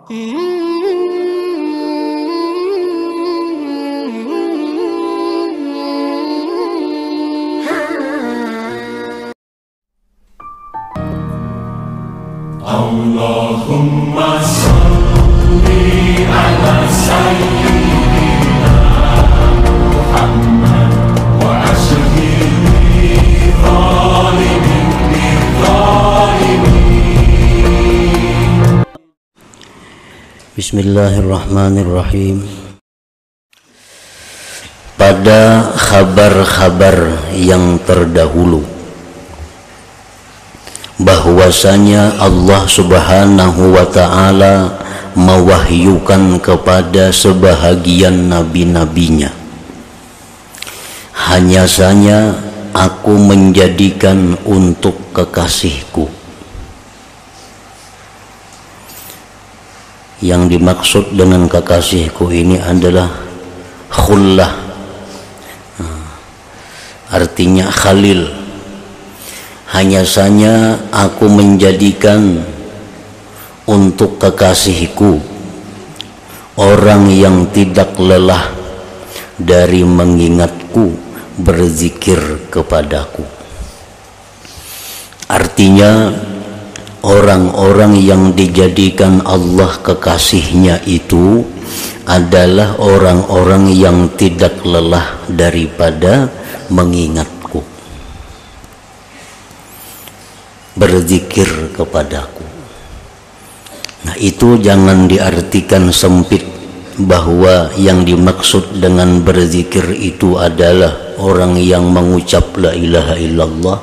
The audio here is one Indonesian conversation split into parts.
Allahumma salli ala sayyidina Muhammad wa ashghilni zalimin bizalimin. Bismillahirrahmanirrahim. Pada kabar-kabar yang terdahulu bahwasanya Allah Subhanahu wa ta'ala mewahyukan kepada sebahagian nabi-nabinya, hanya saja aku menjadikan untuk kekasihku. Yang dimaksud dengan kekasihku ini adalah khullah, artinya khalil. Hanya saja aku menjadikan untuk kekasihku orang yang tidak lelah dari mengingatku, berzikir kepadaku. Artinya orang-orang yang dijadikan Allah kekasihnya itu adalah orang-orang yang tidak lelah daripada mengingatku, berzikir kepadaku. Nah, itu jangan diartikan sempit bahwa yang dimaksud dengan berzikir itu adalah orang yang mengucap la ilaha illallah,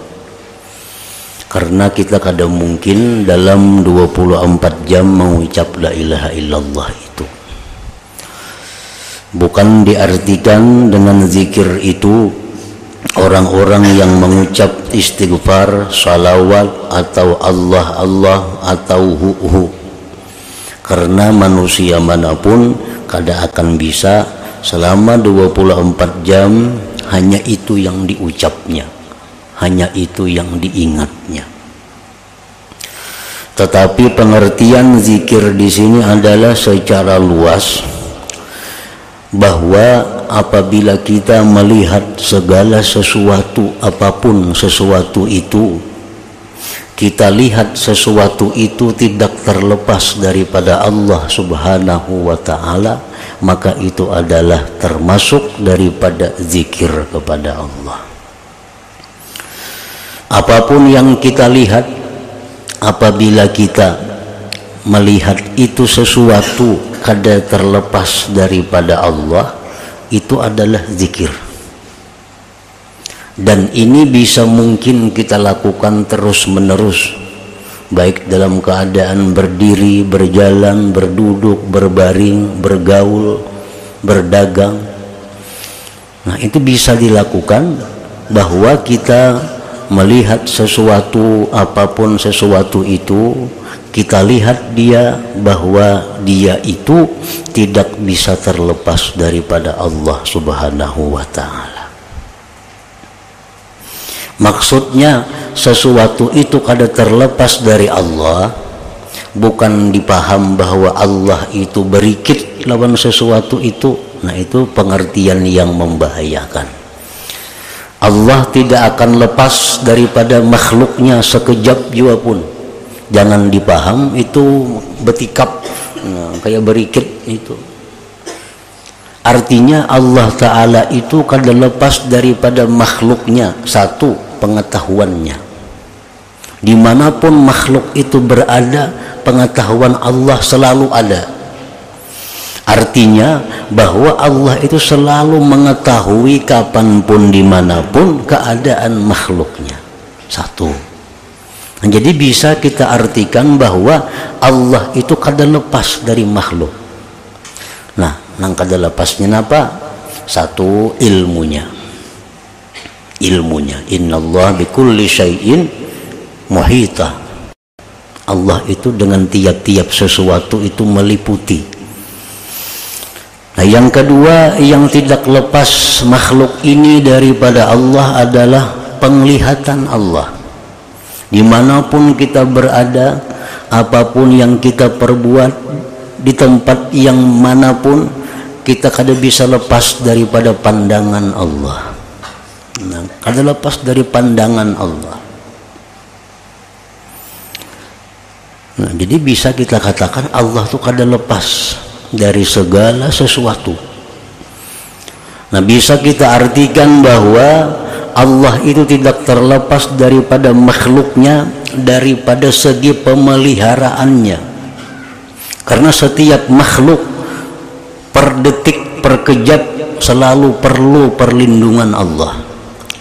karena kita kadang mungkin dalam 24 jam mengucap la ilaha illallah itu. Bukan diartikan dengan zikir itu orang-orang yang mengucap istighfar, salawat, atau Allah Allah, atau hu. Karena manusia manapun kada akan bisa selama 24 jam hanya itu yang diucapnya, hanya itu yang diingatnya. Tetapi pengertian zikir di sini adalah secara luas, bahwa apabila kita melihat segala sesuatu, apapun sesuatu itu, kita lihat sesuatu itu tidak terlepas daripada Allah Subhanahu wa ta'ala, maka itu adalah termasuk daripada zikir kepada Allah. Apapun yang kita lihat, apabila kita melihat itu sesuatu kada terlepas daripada Allah, itu adalah zikir. Dan ini bisa mungkin kita lakukan terus menerus, baik dalam keadaan berdiri, berjalan, berduduk, berbaring, bergaul, berdagang. Nah, itu bisa dilakukan, bahwa kita melihat sesuatu, apapun sesuatu itu, kita lihat dia, bahwa dia itu tidak bisa terlepas daripada Allah Subhanahu wa ta'ala. Maksudnya sesuatu itu kada terlepas dari Allah, bukan dipaham bahwa Allah itu berikit lawan sesuatu itu. Nah, itu pengertian yang membahayakan. Allah tidak akan lepas daripada makhluknya sekejap jua pun. Jangan dipaham itu betikap, kayak berikit itu. Artinya Allah Ta'ala itu kada lepas daripada makhluknya. Satu, pengetahuannya. Dimanapun makhluk itu berada, pengetahuan Allah selalu ada. Artinya bahwa Allah itu selalu mengetahui kapanpun, dimanapun keadaan makhluknya. Satu. Jadi bisa kita artikan bahwa Allah itu kada lepas dari makhluk. Nah, nang kada lepasnya apa? Satu, ilmunya. Ilmunya. Innallaha bikulli syai'in muhita. Allah itu dengan tiap-tiap sesuatu itu meliputi. Nah, yang kedua yang tidak lepas makhluk ini daripada Allah adalah penglihatan Allah. Dimanapun kita berada, apapun yang kita perbuat, di tempat yang manapun kita kada bisa lepas daripada pandangan Allah. Nah, kada lepas dari pandangan Allah. Nah, jadi bisa kita katakan Allah tuh kada lepas dari segala sesuatu. Nah, bisa kita artikan bahwa Allah itu tidak terlepas daripada makhluknya, daripada segi pemeliharaannya. Karena setiap makhluk per detik, per kejap selalu perlu perlindungan Allah,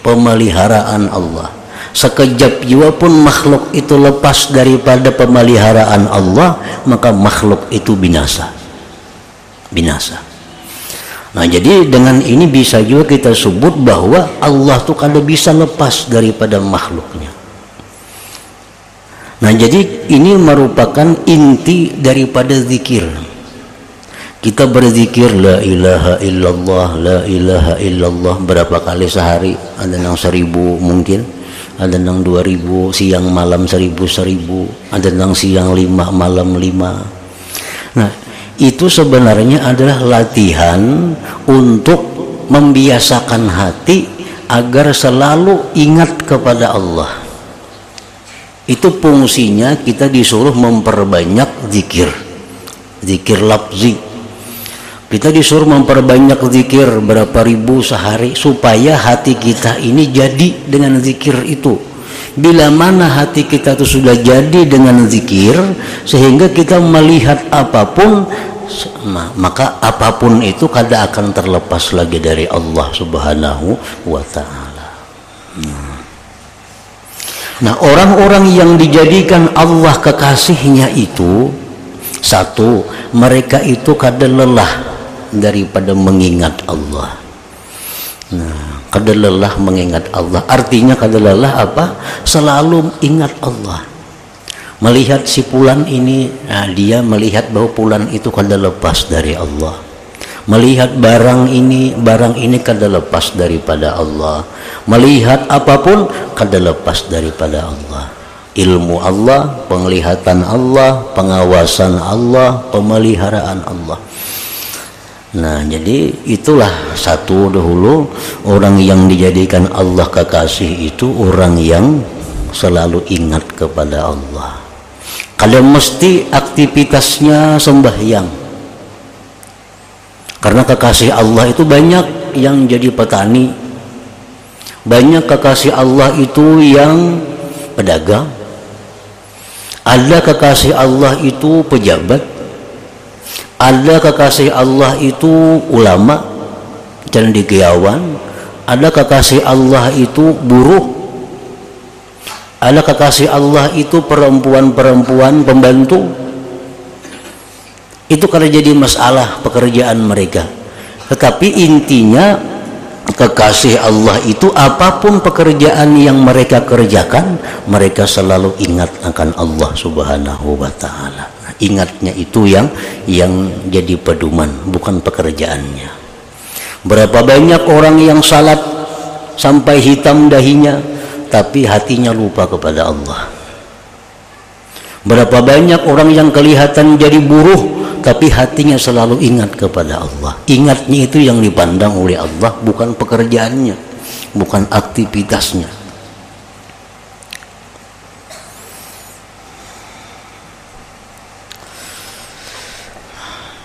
pemeliharaan Allah. Sekejap jua pun makhluk itu lepas daripada pemeliharaan Allah, maka makhluk itu binasa. Nah, jadi dengan ini bisa juga kita sebut bahwa Allah tuh kada bisa lepas daripada makhluknya. Nah, jadi ini merupakan inti daripada zikir. Kita berzikir la ilaha illallah, la ilaha illallah berapa kali sehari? Ada yang 1000 mungkin, ada yang 2000, siang malam 1000, ada yang siang 5 malam 5. Nah, itu sebenarnya adalah latihan untuk membiasakan hati agar selalu ingat kepada Allah. Itu fungsinya kita disuruh memperbanyak zikir lafzi. Kita disuruh memperbanyak zikir berapa ribu sehari supaya hati kita ini jadi dengan zikir itu. Bila mana hati kita itu sudah jadi dengan zikir sehingga kita melihat apapun, maka apapun itu kada akan terlepas lagi dari Allah Subhanahu wa ta'ala. Nah, orang-orang yang dijadikan Allah kekasihnya itu, satu, mereka itu kada lelah daripada mengingat Allah. Nah, kada lelah mengingat Allah, artinya kada lelah apa? Selalu ingat Allah. Melihat si fulan ini, nah, dia melihat bahwa fulan itu kada lepas dari Allah. Melihat barang ini kada lepas daripada Allah. Melihat apapun kada lepas daripada Allah. Ilmu Allah, penglihatan Allah, pengawasan Allah, pemeliharaan Allah. Nah, jadi itulah satu dahulu, orang yang dijadikan Allah kekasih itu orang yang selalu ingat kepada Allah. Kada mesti aktivitasnya sembahyang. Karena kekasih Allah itu banyak yang jadi petani, banyak kekasih Allah itu yang pedagang, ada kekasih Allah itu pejabat, ada kekasih Allah itu ulama, cendekiawan, ada kekasih Allah itu buruh, ada kekasih Allah itu perempuan-perempuan pembantu. Itu kada jadi masalah pekerjaan mereka, tetapi intinya kekasih Allah itu apapun pekerjaan yang mereka kerjakan, mereka selalu ingat akan Allah Subhanahu wa ta'ala. Nah, ingatnya itu yang jadi pedoman, bukan pekerjaannya. Berapa banyak orang yang salat sampai hitam dahinya tapi hatinya lupa kepada Allah. Berapa banyak orang yang kelihatan jadi buruh tapi hatinya selalu ingat kepada Allah. Ingatnya itu yang dipandang oleh Allah, bukan pekerjaannya, bukan aktivitasnya.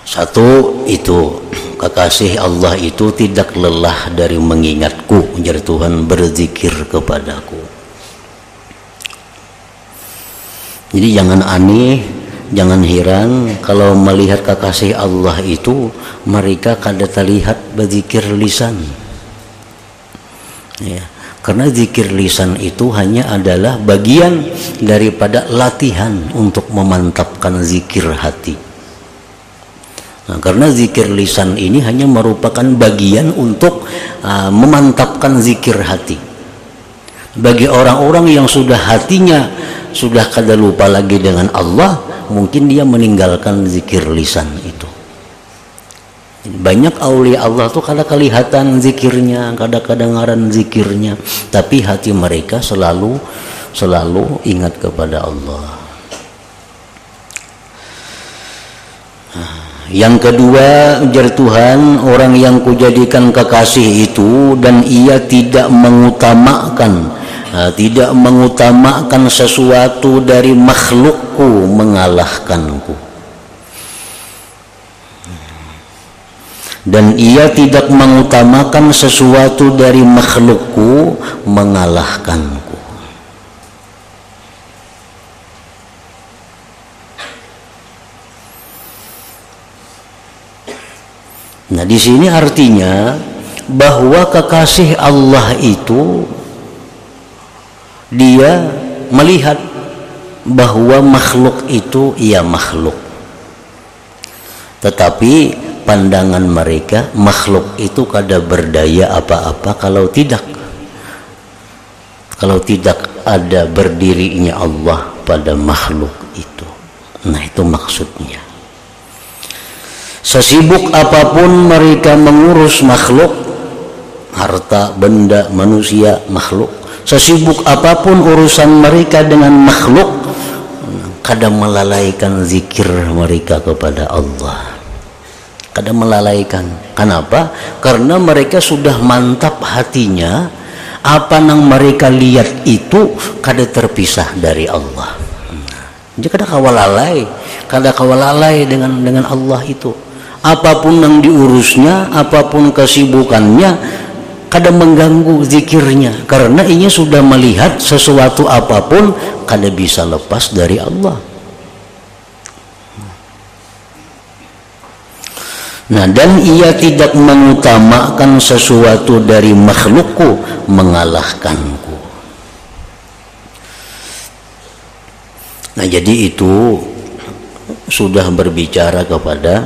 Satu itu, kekasih Allah itu tidak lelah dari mengingatku, ujar Tuhan, berzikir kepadaku. Jadi jangan aneh, jangan heran kalau melihat kekasih Allah itu mereka kada terlihat berzikir lisan. Ya, karena zikir lisan itu hanya adalah bagian daripada latihan untuk memantapkan zikir hati. Nah, karena zikir lisan ini hanya merupakan bagian untuk memantapkan zikir hati. Bagi orang-orang yang sudah hatinya sudah kada lupa lagi dengan Allah, mungkin dia meninggalkan zikir lisan itu. Banyak aulia Allah tuh kada kelihatan zikirnya, kada kedengaran zikirnya, tapi hati mereka selalu ingat kepada Allah. Yang kedua, ujar Tuhan, orang yang kujadikan kekasih itu dan ia tidak mengutamakan sesuatu dari makhlukku mengalahkanku. Dan ia tidak mengutamakan sesuatu dari makhlukku mengalahkanku. Nah, di sini artinya bahwa kekasih Allah itu dia melihat bahwa makhluk itu ia makhluk, tetapi pandangan mereka makhluk itu kada berdaya apa-apa kalau tidak ada berdirinya Allah pada makhluk itu. Nah, itu maksudnya. Sesibuk apapun mereka mengurus makhluk, harta, benda, manusia, makhluk, sesibuk apapun urusan mereka dengan makhluk, kadang melalaikan zikir mereka kepada Allah. Kadang melalaikan. Kenapa? Karena mereka sudah mantap hatinya, apa yang mereka lihat itu kada terpisah dari Allah. Jadi kada kawalalai dengan Allah itu. Apapun yang diurusnya, apapun kesibukannya, kadang mengganggu zikirnya, karena ia sudah melihat sesuatu apapun kada bisa lepas dari Allah. Nah, dan ia tidak mengutamakan sesuatu dari makhlukku mengalahkanku. Nah, jadi itu sudah berbicara kepada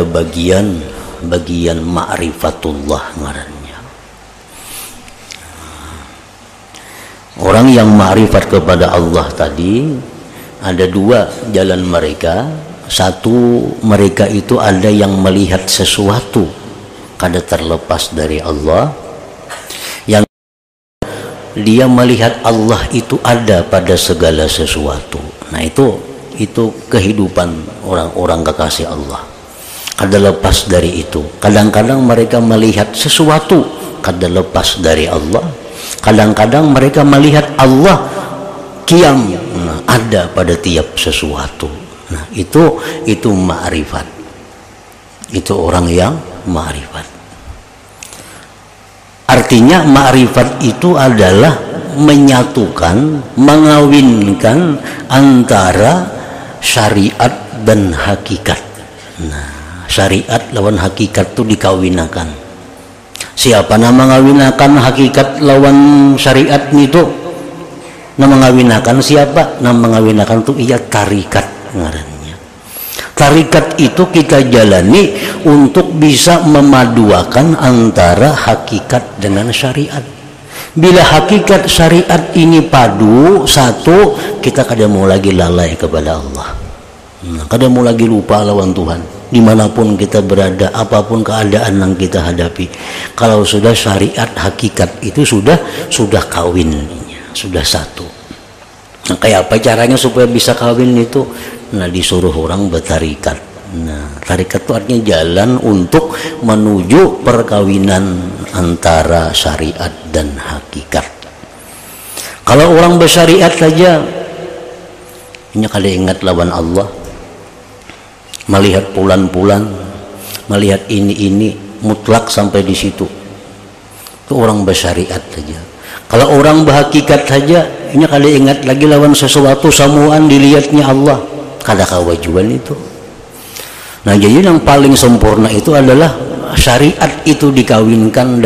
bagian ma'rifatullah ngarannya. Orang yang ma'rifat kepada Allah tadi ada dua jalan mereka. Satu, mereka itu ada yang melihat sesuatu kada terlepas dari Allah. Yang dia melihat Allah itu ada pada segala sesuatu. Nah, itu kehidupan orang-orang kekasih Allah. Kada lepas dari itu. Kadang-kadang mereka melihat sesuatu kada lepas dari Allah. Kadang-kadang mereka melihat Allah qiyam, ada pada tiap sesuatu. Nah, itu ma'rifat. Itu orang yang ma'rifat. Artinya ma'rifat itu adalah menyatukan, mengawinkan antara syariat dan hakikat. Nah, syariat lawan hakikat itu dikawinakan. Siapa nama mengawinakan hakikat lawan syariat itu? Nama mengawinakan siapa? Nama mengawinakan itu ia tarikat ngarannya. Tarikat itu kita jalani untuk bisa memaduakan antara hakikat dengan syariat. Bila hakikat syariat ini padu satu, kita kada mau lagi lalai kepada Allah. Kada mau lagi lupa lawan Tuhan. Dimanapun kita berada, apapun keadaan yang kita hadapi, kalau sudah syariat hakikat itu sudah kawin, sudah satu. Nah, kayak apa caranya supaya bisa kawin itu? Nah, disuruh orang bertarikat. Nah, tarikat itu artinya jalan untuk menuju perkawinan antara syariat dan hakikat. Kalau orang bersyariat saja, ini kada ingat lawan Allah, melihat bulan-bulan, melihat ini mutlak sampai di situ. Itu orang bersyariat saja. Kalau orang berhakikat saja, ini kada ingat lagi lawan sesuatu samuan dilihatnya Allah, kada kawajuan itu. Nah, jadi yang paling sempurna itu adalah syariat itu dikawinkan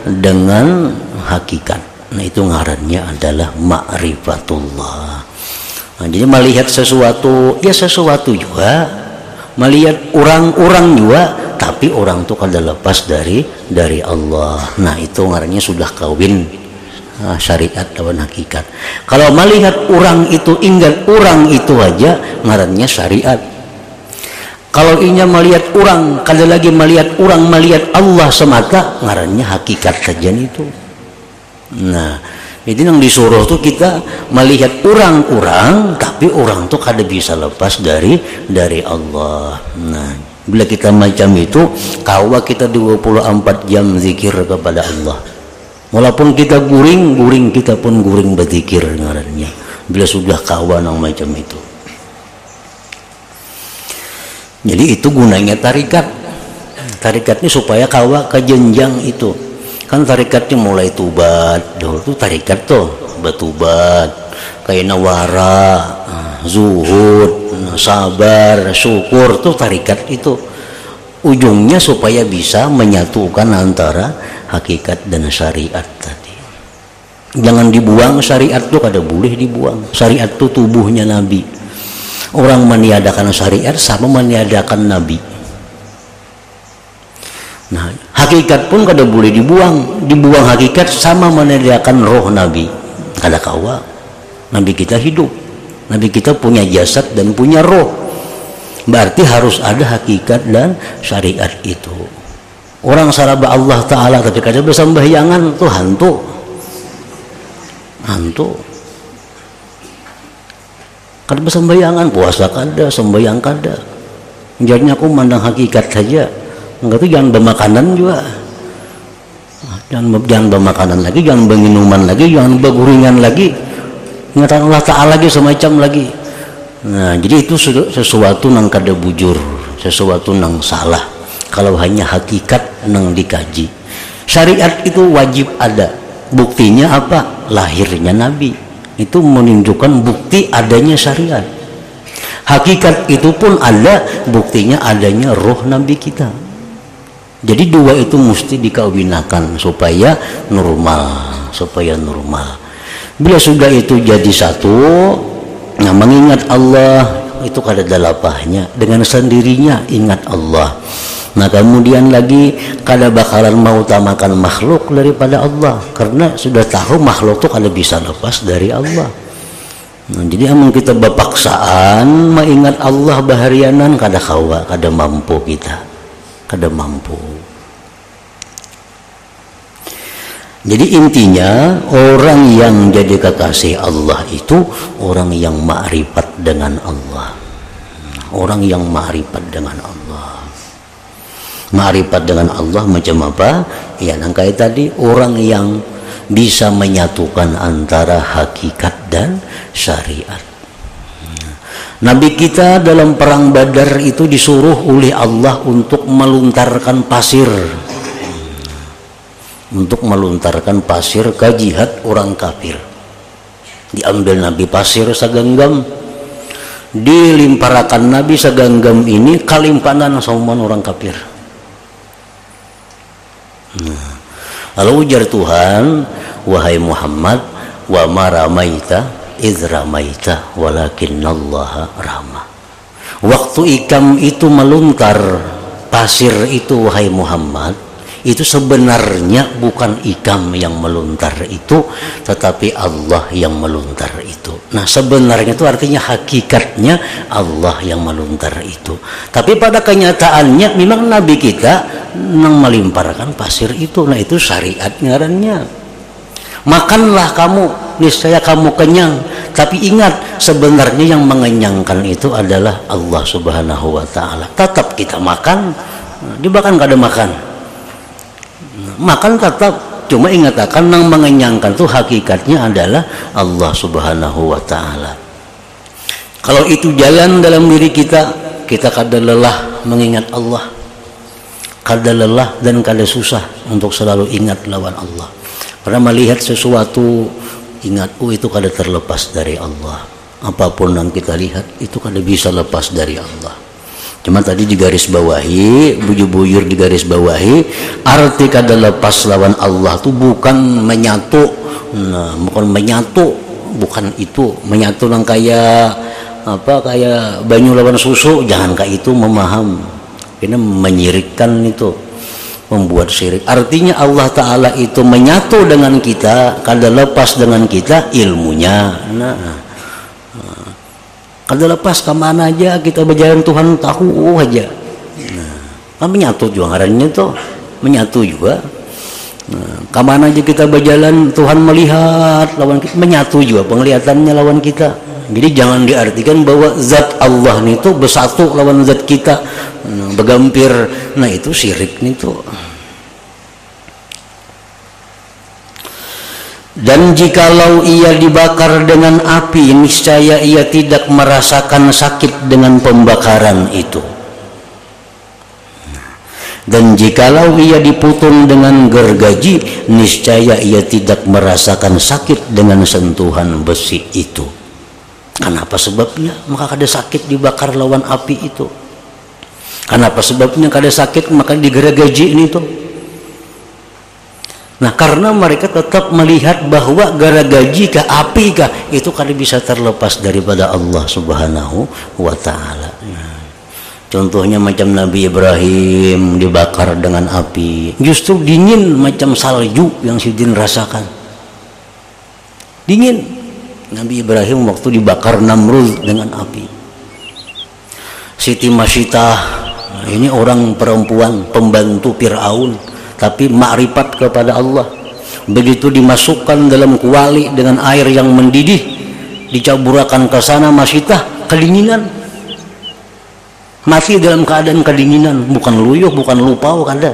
dengan hakikat. Nah, itu ngarannya adalah ma'rifatullah. Nah, jadi melihat sesuatu, ya sesuatu juga, melihat orang-orang juga, tapi orang itu kada lepas dari Allah. Nah, itu ngarannya sudah kawin syariat lawan hakikat. Kalau melihat orang itu, ingat orang itu aja, ngarannya syariat. Kalau inya melihat orang, kada lagi melihat Allah semata, ngarannya hakikat saja itu. Nah, Jadi yang disuruh tuh kita melihat orang-orang, tapi orang tuh kada bisa lepas dari Allah. Nah, bila kita macam itu, kawa kita 24 jam zikir kepada Allah. Walaupun kita guring kita pun guring berzikir ngarannya. Bila sudah kawa yang macam itu. Jadi itu gunanya tarikat. Tarikat ini supaya kawa ke jenjang itu. Kan tarikatnya mulai tubat, dulu tuh tarikat tuh batubat, kayak nawara, zuhud, sabar, syukur tuh tarikat itu. Ujungnya supaya bisa menyatukan antara hakikat dan syariat tadi. Jangan dibuang syariat tuh, kada boleh dibuang. Syariat tuh tubuhnya Nabi. Orang meniadakan syariat sama meniadakan Nabi. Nah, hakikat pun kada boleh dibuang. Dibuang hakikat sama meniadakan roh Nabi. Kada kawa. Nabi kita hidup. Nabi kita punya jasad dan punya roh. Berarti harus ada hakikat dan syariat itu. Orang saraba Allah Ta'ala tapi kada bersembahyangan tuh hantu. Kada bersembahyangan, puasa kada, sembahyang kada. Jadinya aku mandang hakikat saja. Enggak tuh jangan bermakanan juga, jangan bermakanan lagi, jangan berminuman lagi, jangan berguringan lagi, ingatan Allah Ta'ala lagi semacam lagi. Nah, jadi itu sesuatu yang kada bujur, sesuatu yang salah kalau hanya hakikat yang dikaji. Syariat itu wajib ada. Buktinya apa? Lahirnya Nabi itu menunjukkan bukti adanya syariat. Hakikat itu pun ada, buktinya adanya roh Nabi kita. Jadi dua itu mesti dikawinakan supaya normal, Bila sudah itu jadi satu, nah mengingat Allah itu kada ada lapahnya, dengan sendirinya ingat Allah. Nah kemudian lagi kada bakalan mau utamakan makhluk daripada Allah, karena sudah tahu makhluk itu kada bisa lepas dari Allah. Nah, jadi amun kita bapaksaan mengingat Allah baharianan kada kawa, kada mampu kita, kada mampu. Jadi intinya orang yang jadi kekasih Allah itu orang yang ma'rifat dengan Allah. Orang yang ma'rifat dengan Allah. Ma'rifat dengan Allah macam apa? Ya yang kayak tadi, orang yang bisa menyatukan antara hakikat dan syariat. Nabi kita dalam perang Badar itu disuruh oleh Allah untuk meluntarkan pasir. Untuk meluntarkan pasir ke jihad orang kafir. Diambil Nabi pasir segenggam, dilimparakan Nabi segenggam ini kalimpanan sama orang kafir. Lalu ujar Tuhan, wahai Muhammad, wa ma ramaita idz ramaita walakinnallaha rama. Waktu ikam itu meluntar pasir itu, wahai Muhammad, itu sebenarnya bukan ikam yang meluntar itu, tetapi Allah yang meluntar itu. Nah sebenarnya itu artinya hakikatnya Allah yang meluntar itu. Tapi pada kenyataannya memang Nabi kita yang melimparkan pasir itu. Nah itu syariat ngarannya. Makanlah kamu, niscaya kamu kenyang. Tapi ingat, sebenarnya yang mengenyangkan itu adalah Allah Subhanahu wa Ta'ala. Tetap kita makan, dia bahkan kada makan. Makan tetap, cuma ingat akan yang mengenyangkan itu hakikatnya adalah Allah Subhanahu wa Ta'ala. Kalau itu jalan dalam diri kita, kita kada lelah mengingat Allah, kada lelah dan kada susah untuk selalu ingat lawan Allah. Karena melihat sesuatu, ingat, itu kada terlepas dari Allah. Apapun yang kita lihat itu kada bisa lepas dari Allah. Cuma tadi digaris bawahi, bujur-bujur digaris bawahi, arti kada lepas lawan Allah itu bukan menyatu. Nah, bukan menyatu, bukan itu menyatu yang kayak apa, kayak banyu lawan susu, jangan kayak itu memaham. Ini menyirikkan itu, membuat syirik. Artinya Allah Ta'ala itu menyatu dengan kita, kada lepas dengan kita ilmunya. Kada lepas kemana aja kita berjalan, Tuhan tahu aja. Nah, menyatu juga ngarannya tuh, menyatu juga. Nah, kemana aja kita berjalan Tuhan melihat lawan kita, menyatu juga penglihatannya lawan kita. Jadi jangan diartikan bahwa zat Allah itu bersatu lawan zat kita, bergampir. Nah itu syirik itu. Dan jikalau ia dibakar dengan api, niscaya ia tidak merasakan sakit dengan pembakaran itu. Dan jikalau ia dipotong dengan gergaji, niscaya ia tidak merasakan sakit dengan sentuhan besi itu. Kenapa sebabnya? Maka kada sakit dibakar lawan api itu. Kenapa sebabnya kada sakit maka digergaji ini tuh? Nah, karena mereka tetap melihat bahwa gergaji kah api kah itu kada bisa terlepas daripada Allah Subhanahu wa taala. Contohnya macam Nabi Ibrahim dibakar dengan api, justru dingin macam salju yang Sidin rasakan. Dingin. Nabi Ibrahim waktu dibakar Namrud dengan api. Siti Masyitah, ini orang perempuan pembantu Fir'aun, tapi makrifat kepada Allah. Begitu dimasukkan dalam kuali dengan air yang mendidih, dicaburakan ke sana, Masyitah kedinginan. Mati dalam keadaan kedinginan, bukan luyuh, bukan lupa, kada.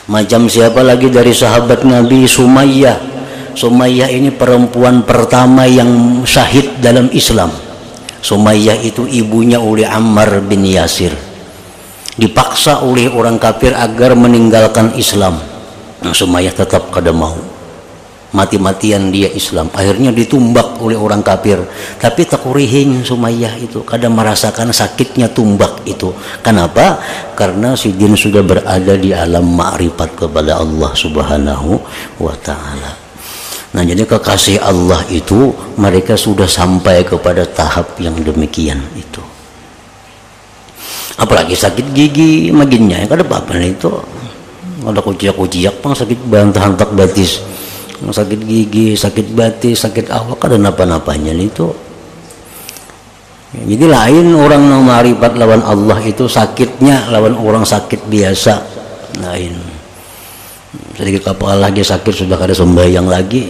Macam siapa lagi dari sahabat Nabi, Sumayyah. Sumayyah ini perempuan pertama yang syahid dalam Islam. Sumayyah itu ibunya oleh Ammar bin Yasir. Dipaksa oleh orang kafir agar meninggalkan Islam. Nah, Sumayyah tetap kada mau. Mati-matian dia Islam. Akhirnya ditumbak oleh orang kafir. Tapi takurihing Sumayyah itu kada merasakan sakitnya tumbak itu. Kenapa? Karena Sidin sudah berada di alam ma'rifat kepada Allah Subhanahu wa taala. Nah, jadi kekasih Allah itu mereka sudah sampai kepada tahap yang demikian itu. Apalagi sakit gigi maginnya kada apa-apa itu. Ada kuciak-kuciak pang sakit bantahan tak batis. Sakit gigi, sakit batis, sakit awak kada napa-napanya itu. Jadi lain orang yang ma'rifat lawan Allah itu sakitnya lawan orang sakit biasa. Lain. Sedikit kepala lagi sakit sudah kada sembahyang lagi,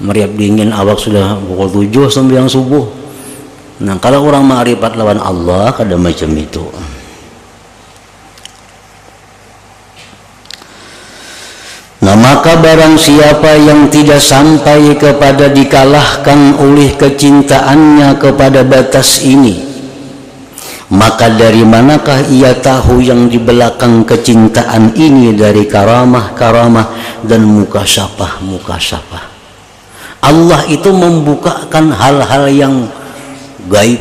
meriap dingin awak sudah pukul 7 sembahyang subuh. Nah, kalau orang ma'rifat lawan Allah kada macam itu. Nah, maka barang siapa yang tidak sampai kepada dikalahkan oleh kecintaannya kepada batas ini, maka dari manakah ia tahu yang di belakang kecintaan ini dari karamah-karamah dan mukasyafah-mukasyafah. Allah itu membukakan hal-hal yang gaib.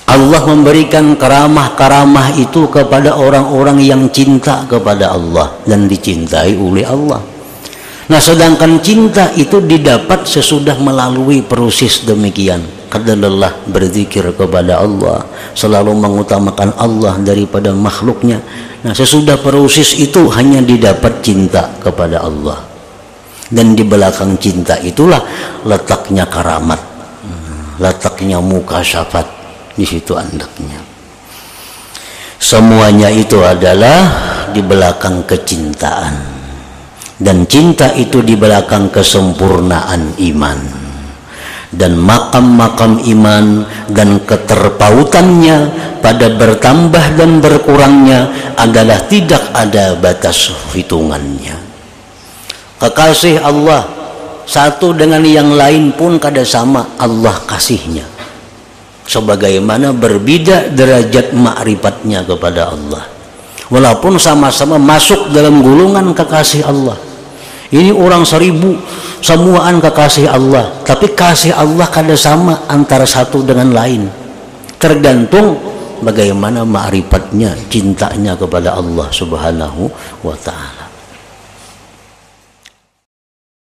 Allah memberikan karamah-karamah itu kepada orang-orang yang cinta kepada Allah dan dicintai oleh Allah. Nah, sedangkan cinta itu didapat sesudah melalui proses demikian. Kada lelah berzikir kepada Allah, selalu mengutamakan Allah daripada makhluknya. Nah, sesudah proses itu hanya didapat cinta kepada Allah. Dan di belakang cinta itulah letaknya karamat, letaknya mukasyafat, di situ andaknya. Semuanya itu adalah di belakang kecintaan. Dan cinta itu di belakang kesempurnaan iman. Dan makam-makam iman dan keterpautannya pada bertambah dan berkurangnya adalah tidak ada batas hitungannya. Kekasih Allah satu dengan yang lain pun kada sama Allah kasihnya. Sebagaimana berbeda derajat ma'rifatnya kepada Allah. Walaupun sama-sama masuk dalam golongan kekasih Allah. Ini orang 1000 semuaan kekasih Allah, tapi kasih Allah kada sama antara satu dengan lain. Tergantung bagaimana ma'rifatnya, cintanya kepada Allah Subhanahu wa taala.